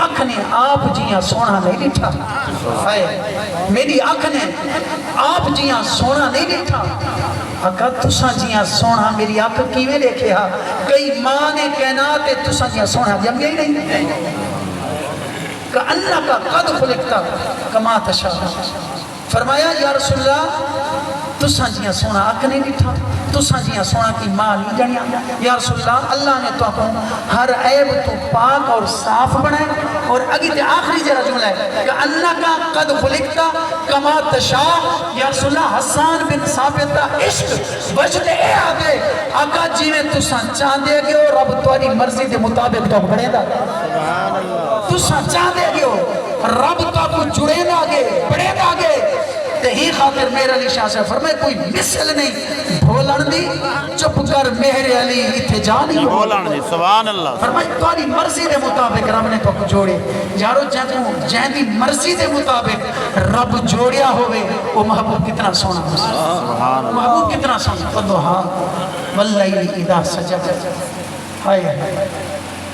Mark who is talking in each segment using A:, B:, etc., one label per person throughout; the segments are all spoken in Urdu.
A: اکھ نے آپ جیاں سونا نہیں ڈٹھا میری اکھ نے آپ جیاں سونا نہیں ڈٹھا آقا تساں جیاں سونا میری اکھ کیویں دیکھے ہا کئی ماں نے کائنات تساں جیاں سونا جم گئی نہیں کہ اللہ کا قد خلقتا کما تشاء فرمایا یا رسول اللہ تساں جیاں سونا اکھ نہیں ڈٹھا تساں جیاں سونا کی ماں نہیں جنیا یا رسول اللہ نے تو کو ہر عیب تو پاک اور صاف بنائے اور اگی تے آخری جرا جملہ ہے کہ اللہ کا قد خلقتا کما تشاء یا رسول اللہ حسان بن ثابت کا عشق وجد اے آگے آقا جی میں تساں چاہ دے گے اور رب تواری مرضی دے مطابق تو بڑھے دا تساں چاہ دے گے رب تو کو جڑے دا گے بڑھے دا گے ہی خاطر میرے علی شاہ سے فرمائے کوئی مثل نہیں بھولن دی چپ کر مہر علی اتھے جانی
B: بھولن دی سبحان اللہ
A: فرمائے تاری مرضی دے مطابق رب نے تو جوڑے یارو جہاں دی مرضی دے مطابق رب جوڑیا ہوئے وہ محبوب کتنا سونا محبوب کتنا سونا فضوہا واللیل اذا سجا ہائے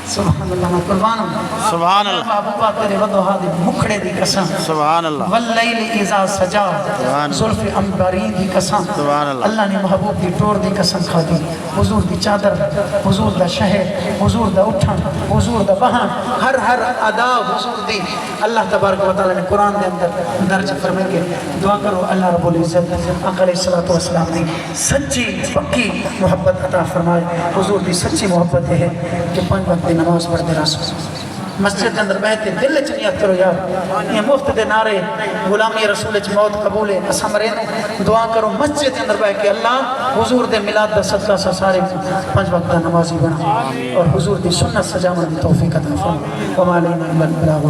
A: سبحان اللہ میں قربان ہوں
B: سبحان اللہ
A: محبوبہ تیرے وضوحا دی مکھڑے دی قسم
B: سبحان اللہ
A: واللیل اذا سجا ظلف انباری دی قسم
B: سبحان اللہ
A: اللہ نے محبوب دی ٹور دی قسم کھا دی حضور دی چادر حضور دا شہر حضور دا اٹھن حضور دا بہن ہر ادا حضور دی اللہ تبارک و تعالی نے قرآن دے اندر درج فرمائے کہ دعا کرو اللہ رب العزت آقا علیہ السلام دی سچی پکی محبت عطا فرمائے حضور دی سچی محبت ہے کہ 5 وقت نماز پڑھتے رسول مسجد اندر بہتے دل چنیت کرو یار یہ مفت دے نعرے غلامی رسول موت قبول ہے اسم رہنے دعا کرو مسجد اندر بہ کے اللہ حضور دے میلاد دا صدقہ سا سارے 5 وقت نمازی بنا اور حضور دی سنت سجامت دی توفیق عطا فرمائے وما علینا الا البلاغ